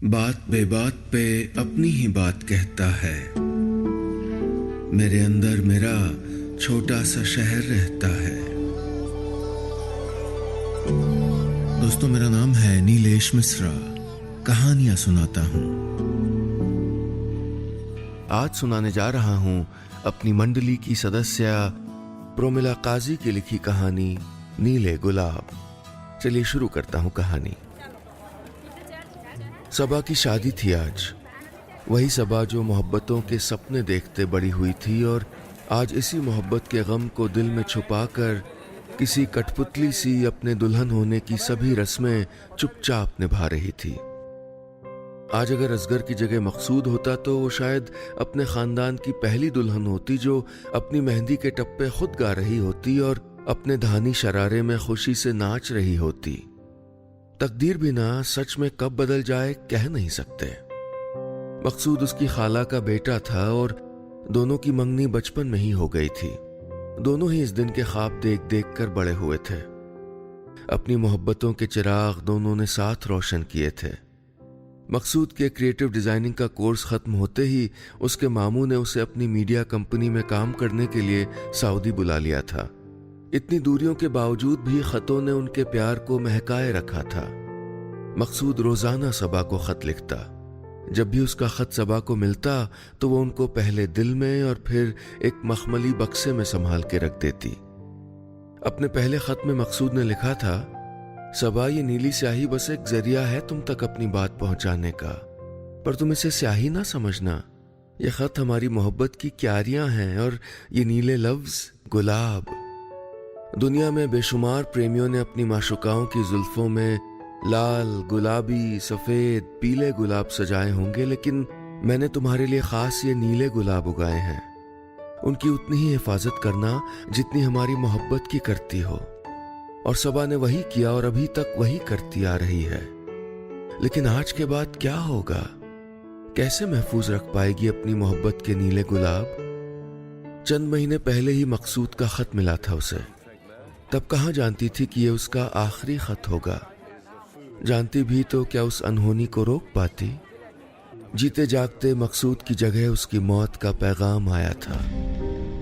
बात बेबात पे अपनी ही बात कहता है। मेरे अंदर मेरा छोटा सा शहर रहता है। दोस्तों, मेरा नाम है नीलेश मिश्रा। कहानियां सुनाता हूं। आज सुनाने जा रहा हूं अपनी मंडली की सदस्य प्रोमिला काजी की लिखी कहानी नीले गुलाब। चलिए शुरू करता हूं कहानी। सबा की शादी थी आज। वही सबा जो मोहब्बतों के सपने देखते बड़ी हुई थी और आज इसी मोहब्बत के गम को दिल में छुपाकर किसी कठपुतली सी अपने दुल्हन होने की सभी रस्में चुपचाप निभा रही थी। आज अगर असगर की जगह मकसूद होता तो वो शायद अपने खानदान की पहली दुल्हन होती जो अपनी मेहंदी के टप्पे खुद गा रही होती और अपने धानी शरारे में खुशी से नाच रही होती। तकदीर भी ना सच में कब बदल जाए कह नहीं सकते। मकसूद उसकी खाला का बेटा था और दोनों की मंगनी बचपन में ही हो गई थी। दोनों ही इस दिन के ख्वाब देख देख कर बड़े हुए थे। अपनी मोहब्बतों के चिराग दोनों ने साथ रोशन किए थे। मकसूद के क्रिएटिव डिजाइनिंग का कोर्स खत्म होते ही उसके मामू ने उसे अपनी मीडिया कंपनी में काम करने के लिए सऊदी बुला लिया था। इतनी दूरियों के बावजूद भी खतों ने उनके प्यार को महकाए रखा था। मकसूद रोजाना सबा को खत लिखता। जब भी उसका खत सबा को मिलता तो वो उनको पहले दिल में और फिर एक मखमली बक्से में संभाल के रख देती। अपने पहले खत में मकसूद ने लिखा था, सबा, ये नीली स्याही बस एक जरिया है तुम तक अपनी बात पहुंचाने का, पर तुम इसे स्याही ना समझना। ये खत हमारी मोहब्बत की क्यारियां हैं और ये नीले लफ्ज गुलाब। दुनिया में बेशुमार प्रेमियों ने अपनी माशुकाओं की जुल्फों में लाल, गुलाबी, सफेद, पीले गुलाब सजाए होंगे, लेकिन मैंने तुम्हारे लिए खास ये नीले गुलाब उगाए हैं। उनकी उतनी ही हिफाजत करना जितनी हमारी मोहब्बत की करती हो। और सबा ने वही किया और अभी तक वही करती आ रही है। लेकिन आज के बाद क्या होगा? कैसे महफूज रख पाएगी अपनी मोहब्बत के नीले गुलाब? चंद महीने पहले ही मकसूद का खत मिला था उसे। तब कहाँ जानती थी कि ये उसका आखिरी खत होगा। जानती भी तो क्या उस अनहोनी को रोक पाती। जीते जागते मकसूद की जगह उसकी मौत का पैगाम आया था।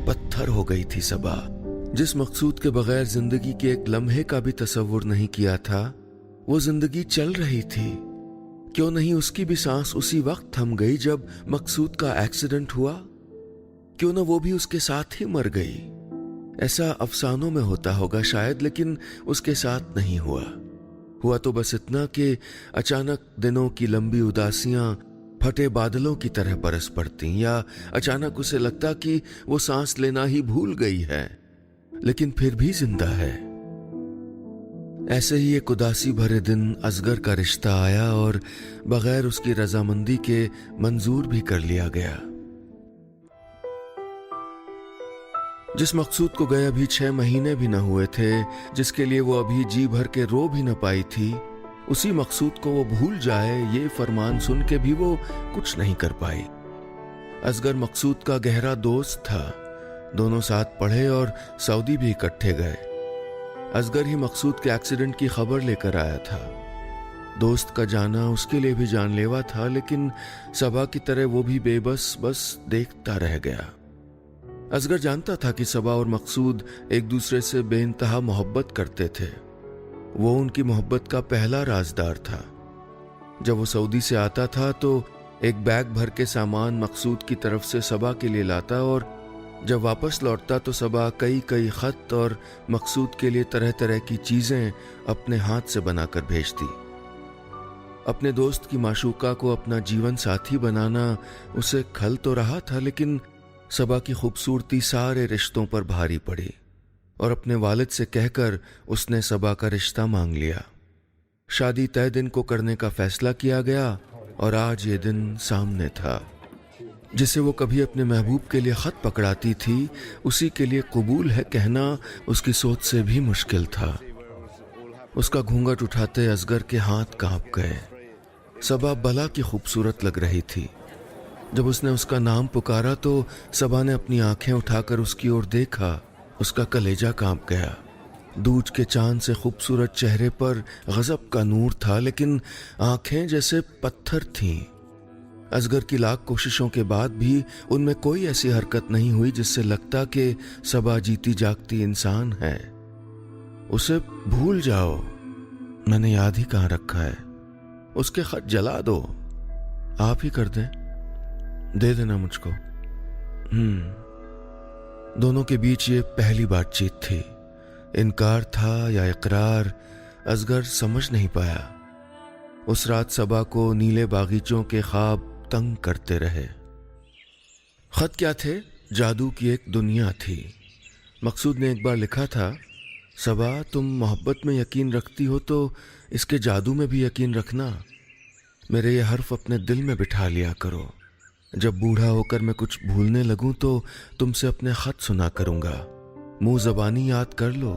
पत्थर हो गई थी सबा। जिस मकसूद के बगैर जिंदगी के एक लम्हे का भी तसव्वुर नहीं किया था, वो जिंदगी चल रही थी। क्यों नहीं उसकी भी सांस उसी वक्त थम गई जब मकसूद का एक्सीडेंट हुआ? क्यों ना वो भी उसके साथ ही मर गई? ऐसा अफसानों में होता होगा शायद, लेकिन उसके साथ नहीं हुआ। हुआ तो बस इतना कि अचानक दिनों की लंबी उदासियां फटे बादलों की तरह बरस पड़ती, या अचानक उसे लगता कि वो सांस लेना ही भूल गई है, लेकिन फिर भी जिंदा है। ऐसे ही एक उदासी भरे दिन असगर का रिश्ता आया और बगैर उसकी रजामंदी के मंजूर भी कर लिया गया। जिस मकसूद को गए अभी 6 महीने भी न हुए थे, जिसके लिए वो अभी जी भर के रो भी न पाई थी, उसी मकसूद को वो भूल जाए ये फरमान सुन के भी वो कुछ नहीं कर पाई। असगर मकसूद का गहरा दोस्त था। दोनों साथ पढ़े और सऊदी भी इकट्ठे गए। असगर ही मकसूद के एक्सीडेंट की खबर लेकर आया था। दोस्त का जाना उसके लिए भी जानलेवा था, लेकिन सबा की तरह वो भी बेबस बस देखता रह गया। असगर जानता था कि सबा और मकसूद एक दूसरे से बेइंतहा मोहब्बत करते थे। वो उनकी मोहब्बत का पहला राजदार था। जब वो सऊदी से आता था तो एक बैग भर के सामान मकसूद की तरफ से सबा के लिए लाता और जब वापस लौटता तो सबा कई कई खत और मकसूद के लिए तरह तरह की चीजें अपने हाथ से बनाकर भेजती। अपने दोस्त की माशूका को अपना जीवन साथी बनाना उसे खल तो रहा था, लेकिन सबा की खूबसूरती सारे रिश्तों पर भारी पड़ी और अपने वालिद से कहकर उसने सबा का रिश्ता मांग लिया। शादी तय दिन को करने का फैसला किया गया और आज ये दिन सामने था। जिसे वो कभी अपने महबूब के लिए खत पकड़ाती थी, उसी के लिए कबूल है कहना उसकी सोच से भी मुश्किल था। उसका घूंघट उठाते असगर के हाथ कांप गए। सबा भला की खूबसूरत लग रही थी। जब उसने उसका नाम पुकारा तो सबा ने अपनी आंखें उठाकर उसकी ओर देखा। उसका कलेजा कांप गया। دودھ کے چاند سے خوبصورت چہرے پر غضب کا نور تھا، لیکن آنکھیں جیسے پتھر تھیں۔ اصغر کی لاکھ کوششوں کے بعد بھی ان میں کوئی ایسی حرکت نہیں ہوئی جس سے لگتا کہ صبا جیتی جاگتی انسان ہے۔ اسے بھول جاؤ، میں نے یاد ہی کہاں رکھا ہے۔ اس کے خط جلا دو، آپ ہی کر دیں، دے دینا مجھ کو۔ دونوں کے بیچ یہ پہلی بات چیت تھی۔ انکار تھا یا اقرار، اصغر سمجھ نہیں پایا۔ اس رات صبا کو نیلے باغیچوں کے خواب تنگ کرتے رہے۔ خط کیا تھے؟ جادو کی ایک دنیا تھی۔ مقصود نے ایک بار لکھا تھا، صبا تم محبت میں یقین رکھتی ہو تو اس کے جادو میں بھی یقین رکھنا۔ میرے یہ حرف اپنے دل میں بٹھا لیا کرو۔ جب بوڑھا ہو کر میں کچھ بھولنے لگوں تو تم سے اپنے خط سنا کروں گا۔ منہ زبانی یاد کر لو۔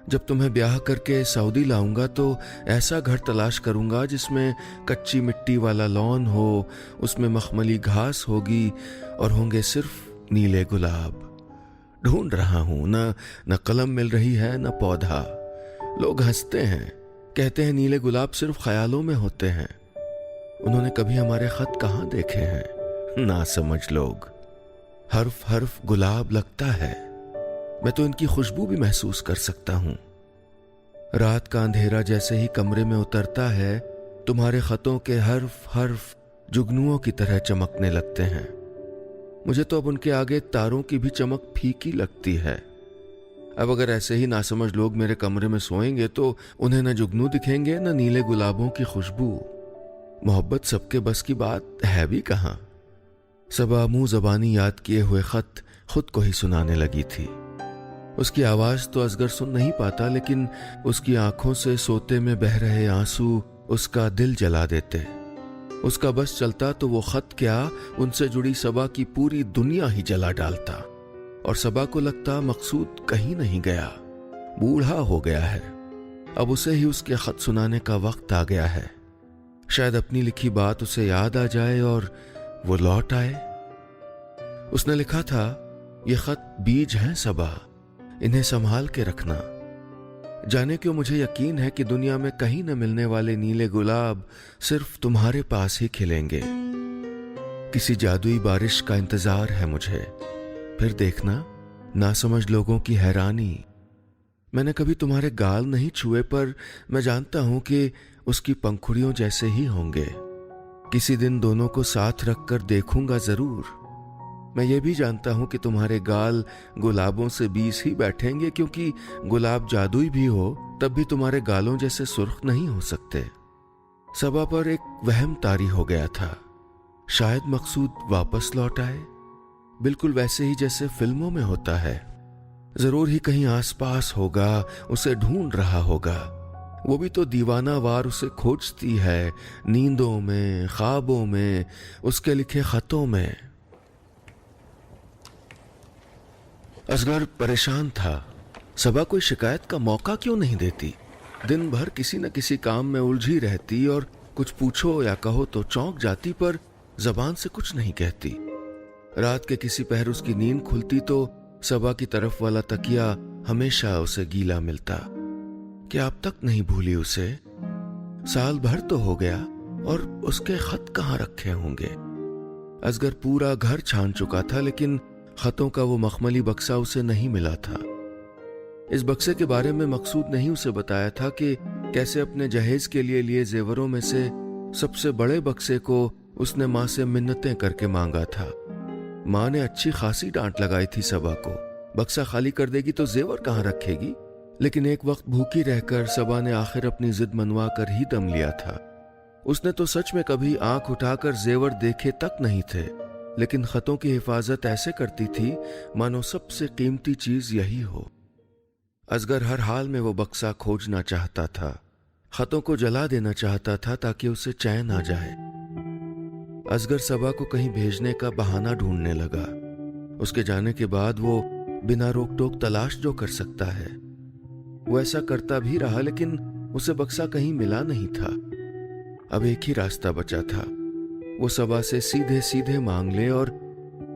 جب تمہیں بیاہ کر کے سعودی لاؤں گا تو ایسا گھر تلاش کروں گا جس میں کچی مٹی والا لان ہو، اس میں مخملی گھاس ہوگی اور ہوں گے صرف نیلے گلاب۔ ڈھونڈ رہا ہوں، نہ قلم مل رہی ہے نہ پودا۔ لوگ ہنستے ہیں، کہتے ہیں نیلے گلاب صرف خیالوں میں ہوتے ہیں۔ انہوں نے کبھی ہمارے خط کہاں دیکھے ہیں؟ نہ سمجھ لوگ۔ حرف حرف گلاب لگتا ہے، میں تو ان کی خوشبو بھی محسوس کر سکتا ہوں۔ رات کا اندھیرا جیسے ہی کمرے میں اترتا ہے، تمہارے خطوں کے حرف حرف جگنوؤں کی طرح چمکنے لگتے ہیں۔ مجھے تو اب ان کے آگے تاروں کی بھی چمک پھیکی لگتی ہے۔ اب اگر ایسے ہی ناسمجھ لوگ میرے کمرے میں سوئیں گے تو انہیں نہ جگنو دکھیں گے نہ نیلے گلابوں کی خوشبو۔ محبت سب کے بس کی بات ہے بھی کہاں۔ صبا منہ زبانی یاد کیے ہوئے خط خود کو ہی سنانے لگی تھی۔ اس کی آواز تو اصغر سن نہیں پاتا، لیکن اس کی آنکھوں سے سوتے میں بہہ رہے آنسو اس کا دل جلا دیتے۔ اس کا بس چلتا تو وہ خط کیا، ان سے جڑی صبا کی پوری دنیا ہی جلا ڈالتا، اور صبا کو لگتا مقصود کہیں نہیں گیا، بوڑھا ہو گیا ہے، اب اسے ہی اس کے خط سنانے کا وقت آ گیا ہے۔ شاید اپنی لکھی بات اسے یاد آ جائے اور وہ لوٹ آئے۔ اس نے لکھا تھا، یہ خط بیج ہیں صبا، انہیں سنبھال کے رکھنا۔ جانے کیوں مجھے یقین ہے کہ دنیا میں کہیں نہ ملنے والے نیلے گلاب صرف تمہارے پاس ہی کھلیں گے۔ کسی جادوئی بارش کا انتظار ہے مجھے۔ پھر دیکھنا ناسمجھ لوگوں کی حیرانی۔ میں نے کبھی تمہارے گال نہیں چھوئے، پر میں جانتا ہوں کہ اس کی پنکھڑیوں جیسے ہی ہوں گے۔ کسی دن دونوں کو ساتھ رکھ کر دیکھوں گا ضرور۔ میں یہ بھی جانتا ہوں کہ تمہارے گال گلابوں سے 20 ہی بیٹھیں گے، کیونکہ گلاب جادوئی بھی ہو تب بھی تمہارے گالوں جیسے سرخ نہیں ہو سکتے۔ صبا پر ایک وہم طاری ہو گیا تھا، شاید مقصود واپس لوٹ آئے، بالکل ویسے ہی جیسے فلموں میں ہوتا ہے۔ ضرور ہی کہیں آس پاس ہوگا، اسے ڈھونڈ رہا ہوگا۔ وہ بھی تو دیوانہ وار اسے کھوجتی ہے، نیندوں میں، خوابوں میں، اس کے لکھے خطوں میں۔ اصغر پریشان تھا، صبا کوئی شکایت کا موقع کیوں نہیں دیتی؟ دن بھر کسی نہ کسی کام میں الجھی رہتی اور کچھ پوچھو یا کہو تو چونک جاتی، پر زبان سے کچھ نہیں کہتی۔ رات کے کسی پہر اس کی نیند کھلتی تو صبا کی طرف والا تکیا ہمیشہ اسے گیلا ملتا۔ کیا اب تک نہیں بھولی اسے؟ سال بھر تو ہو گیا، اور اس کے خط کہاں رکھے ہوں گے؟ اصغر پورا گھر چھان چکا تھا، لیکن خطوں کا وہ مخملی بکسہ اسے نہیں ملا تھا۔ اس بکسے کے بارے میں مقصود نہیں اسے بتایا تھا کہ کیسے اپنے جہیز کے لیے زیوروں میں سے سب سے بڑے بکسے کو اس نے ماں سے منتیں کر کے مانگا تھا۔ ماں نے اچھی خاصی ڈانٹ لگائی تھی صبا کو، بکسہ خالی کر دے گی تو زیور کہاں رکھے گی؟ لیکن ایک وقت بھوکی رہ کر صبا نے آخر اپنی ضد منوا کر ہی دم لیا تھا۔ اس نے تو سچ میں کبھی آنکھ اٹھا کر زیور دیکھے تک نہیں تھے، لیکن خطوں کی حفاظت ایسے کرتی تھی مانو سب سے قیمتی چیز یہی ہو۔ اصغر ہر حال میں وہ بکسہ کھوجنا چاہتا تھا، خطوں کو جلا دینا چاہتا تھا تاکہ اسے چین آ جائے۔ اصغر صبا کو کہیں بھیجنے کا بہانہ ڈھونڈنے لگا۔ اس کے جانے کے بعد وہ بنا روک ٹوک تلاش جو کر سکتا ہے وہ ایسا کرتا بھی رہا، لیکن اسے بکسہ کہیں ملا نہیں تھا۔ اب ایک ہی راستہ بچا تھا، وہ صبا سے سیدھے سیدھے مانگ لے اور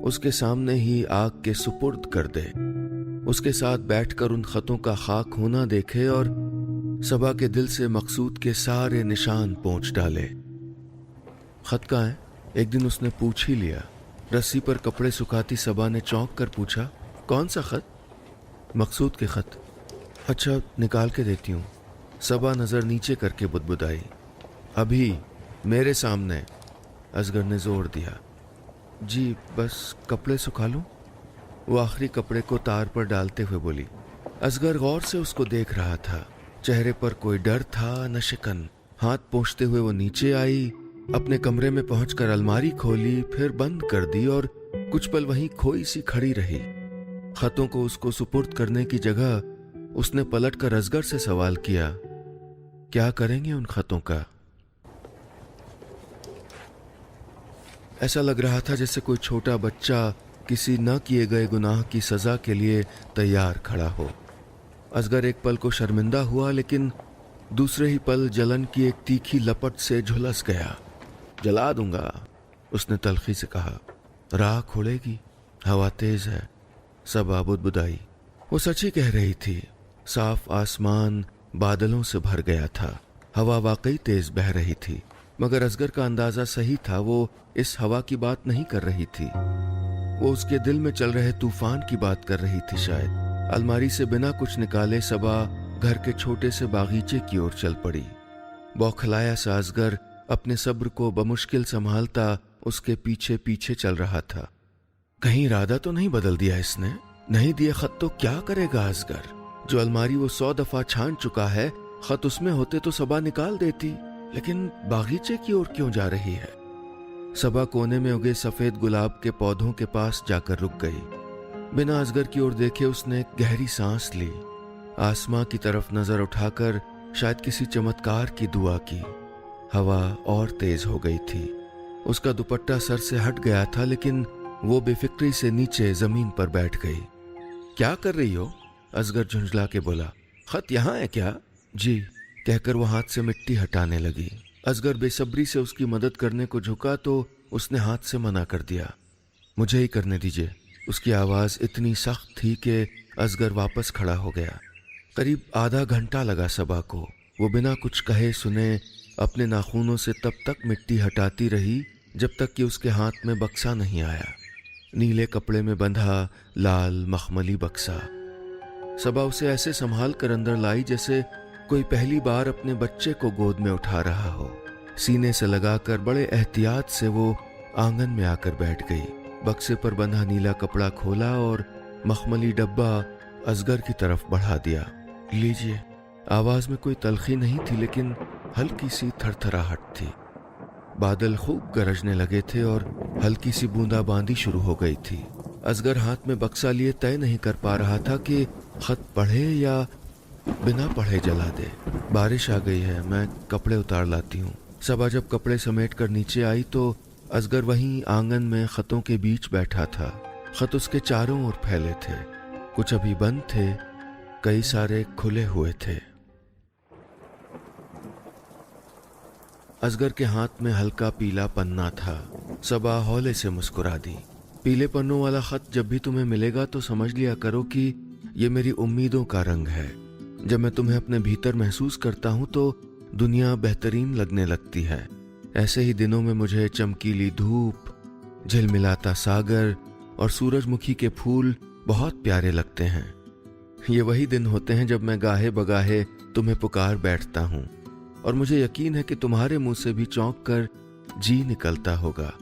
اس کے سامنے ہی آگ کے سپرد کر دے۔ उसके साथ बैठकर उन खतों का खाक होना देखे और सबा के दिल से मकसूद के सारे निशान पोंछ डाले। खत कहाँ है? एक दिन उसने पूछ ही लिया। रस्सी पर कपड़े सुखाती सबा ने चौंक कर पूछा, कौन सा खत? मकसूद के खत। अच्छा, निकाल के देती हूँ। सबा नजर नीचे करके बुदबुदाई। अभी मेरे सामने? असगर ने जोर दिया। जी, बस कपड़े सुखा लूं? वो आखिरी कपड़े को तार पर डालते हुए बोली। असगर गौर से उसको देख रहा था। चेहरे पर कोई डर था न शिकन। हाथ पोंछते हुए वो नीचे आई, अपने कमरे में पहुंचकर अलमारी खोली, फिर बंद कर दी और कुछ पल वहीं खोई सी खड़ी रही। खतों को उसको सुपुर्द करने की जगह उसने पलटकर असगर से सवाल किया, क्या करेंगे उन खतों का? ऐसा लग रहा था जैसे कोई छोटा बच्चा किसी न किए गए गुनाह की सजा के लिए तैयार खड़ा हो। असगर एक पल को शर्मिंदा हुआ, लेकिन दूसरे ही पल जलन की एक तीखी लपट से झुलस गया। जला दूंगा, उसने तल्खी से कहा। राख उड़ेगी, हवा तेज है, सबा बुदबुदाई। वो सच ही कह रही थी। साफ आसमान बादलों से भर गया था। हवा वाकई तेज बह रही थी, मगर असगर का अंदाजा सही था। वो इस हवा की बात नहीं कर रही थी, वो उसके दिल में चल रहे तूफान की बात कर रही थी शायद। अलमारी से बिना कुछ निकाले सबा घर के छोटे से बागीचे की ओर चल पड़ी। बौखलाया सा असगर अपने सब्र को बमुश्किल संभालता उसके पीछे पीछे चल रहा था। कहीं इरादा तो नहीं बदल दिया इसने? नहीं दिए खत तो क्या करेगा असगर? जो अलमारी वो 100 दफा छान चुका है, खत उसमें होते तो सबा निकाल देती। लेकिन बागीचे की ओर क्यों जा रही है? सबा कोने में उगे सफेद गुलाब के पौधों के पास जाकर रुक गई। बिना असगर की ओर देखे उसने एक गहरी सांस ली। आसमां की तरफ नजर उठाकर शायद किसी चमत्कार की दुआ की। हवा और तेज हो गई थी। उसका दुपट्टा सर से हट गया था, लेकिन वो बेफिक्री से नीचे जमीन पर बैठ गई। क्या कर रही हो? असगर झुंझला के बोला। खत यहाँ है क्या? जी, कहकर वो हाथ से मिट्टी हटाने लगी। असगर बेसब्री से उसकी मदद करने को झुका तो उसने हाथ से मना कर दिया। मुझे ही करने दीजिए। उसकी आवाज इतनी सख्त थी कि असगर वापस खड़ा हो गया। करीब आधा घंटा लगा सबा को। वो बिना कुछ कहे सुने अपने नाखूनों से तब तक मिट्टी हटाती रही जब तक कि उसके हाथ में बक्सा नहीं आया। नीले कपड़े में बंधा लाल मखमली बक्सा। सबा उसे ऐसे संभाल कर अंदर लाई जैसे कोई पहली बार अपने बच्चे को गोद में उठा रहा हो। सीने से लगाकर बड़े एहतियात से वो आंगन में आकर बैठ गई। बक्से पर बंधा नीला कपड़ा खोला और मखमली डब्बा असगर की तरफ बढ़ा दिया। लीजिए। आवाज में कोई तलखी नहीं थी, लेकिन हल्की सी थरथराहट थी। बादल खूब गरजने लगे थे और हल्की सी बूंदाबांदी शुरू हो गई थी। असगर हाथ में बक्सा लिए तय नहीं कर पा रहा था कि खत पढ़े या बिना पढ़े जला दे। बारिश आ गई है, मैं कपड़े उतार लाती हूँ। सबा जब कपड़े समेट कर नीचे आई तो असगर वहीं आंगन में खतों के बीच बैठा था। खत उसके चारों ओर फैले थे। कुछ अभी बंद थे, कई सारे खुले हुए थे। असगर के हाथ में हल्का पीला पन्ना था। सबा हौले से मुस्कुरा दी। पीले पन्नों वाला खत जब भी तुम्हें मिलेगा तो समझ लिया करो कि ये मेरी उम्मीदों का रंग है। जब मैं तुम्हें अपने भीतर महसूस करता हूं तो दुनिया बेहतरीन लगने लगती है। ऐसे ही दिनों में मुझे चमकीली धूप, झिलमिलाता सागर और सूरजमुखी के फूल बहुत प्यारे लगते हैं। ये वही दिन होते हैं जब मैं गाहे बगाहे तुम्हें पुकार बैठता हूँ और मुझे यकीन है कि तुम्हारे मुंह से भी चौंक कर जी निकलता होगा।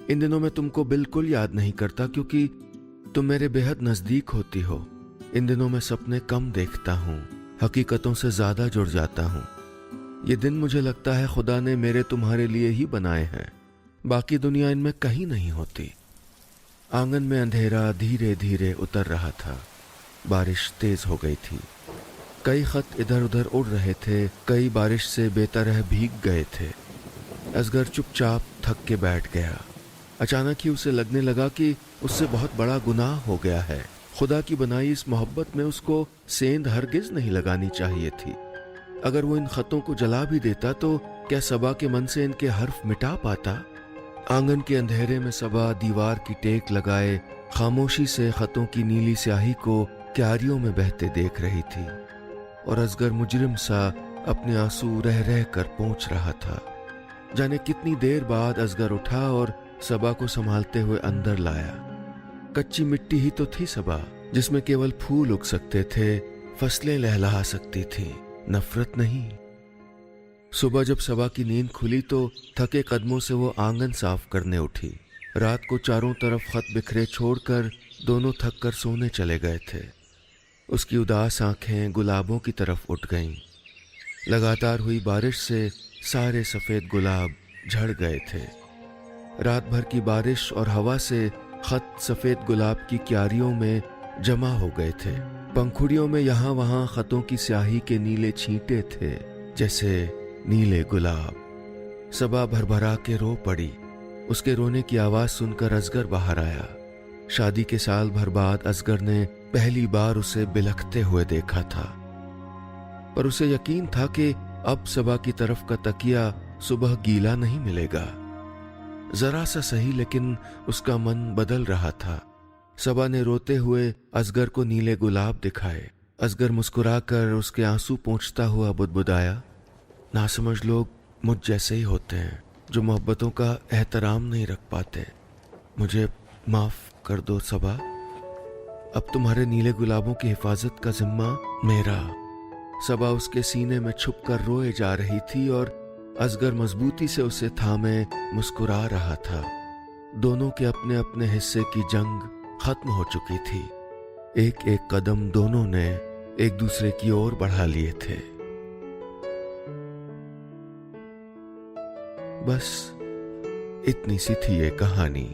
इन दिनों में तुमको बिल्कुल याद नहीं करता क्योंकि तुम मेरे बेहद नजदीक होती हो। इन दिनों में सपने कम देखता हूँ, हकीकतों से ज्यादा जुड़ जाता हूँ। ये दिन मुझे लगता है खुदा ने मेरे तुम्हारे लिए ही बनाए हैं, बाकी दुनिया इनमें कहीं नहीं होती। आंगन में अंधेरा धीरे धीरे उतर रहा था। बारिश तेज हो गई थी। कई खत इधर उधर उड़ रहे थे, कई बारिश से बेतरह भीग गए थे। असगर चुपचाप थक के बैठ गया। अचानक ही उसे लगने लगा कि उससे बहुत बड़ा गुनाह हो गया है। खुदा की बनाई इस मोहब्बत में उसको सेंध हरगिज नहीं लगानी चाहिए थी। अगर वो इन खतों को जला भी देता तो क्या सबा के मन से इनके हर्फ मिटा पाता? आंगन के अंधेरे में सबा दीवार की टेक लगाए खामोशी से खतों की नीली स्याही को क्यारियों में बहते देख रही थी और असगर मुजरिम सा अपने आंसू रह रह कर पोंछ रहा था। जाने कितनी देर बाद असगर उठा और सबा को संभालते हुए अंदर लाया। कच्ची मिट्टी ही तो थी सबा, जिसमें केवल फूल उग सकते थे, फसलें लहलहा सकती थी, नफरत नहीं। सुबह जब सबा की नींद खुली तो थके कदमों से वो आंगन साफ करने उठी। रात को चारों तरफ खत बिखरे छोड़कर दोनों थक कर सोने चले गए थे। उसकी उदास आंखें गुलाबों की तरफ उठ गईं। लगातार हुई बारिश से सारे सफेद गुलाब झड़ गए थे। रात भर की बारिश और हवा से खत सफेद गुलाब की क्यारियों में जमा हो गए थे। पंखुड़ियों में यहाँ वहाँ खतों की स्याही के नीले छींटे थे, जैसे नीले गुलाब। सबा भरभरा के रो पड़ी। उसके रोने की आवाज सुनकर असगर बाहर आया। शादी के साल भर बाद असगर ने पहली बार उसे बिलखते हुए देखा था, पर उसे यकीन था कि अब सबा की तरफ का तकिया सुबह गीला नहीं मिलेगा। जरा सा सही, लेकिन उसका मन बदल रहा था। सबा ने रोते हुए असगर को नीले गुलाब दिखाए। असगर मुस्कुराकर उसके आंसू पोंछता हुआ बुदबुदाया, नासमझ लोग मुझ जैसे ही होते हैं जो मोहब्बतों का एहतराम नहीं रख पाते। मुझे माफ कर दो सबा, अब तुम्हारे नीले गुलाबों की हिफाजत का जिम्मा मेरा। सबा उसके सीने में छुप कर रोए जा रही थी और असगर मजबूती से उसे थामे मुस्कुरा रहा था। दोनों के अपने अपने हिस्से की जंग खत्म हो चुकी थी। एक एक कदम दोनों ने एक दूसरे की ओर बढ़ा लिए थे। बस इतनी सी थी ये कहानी।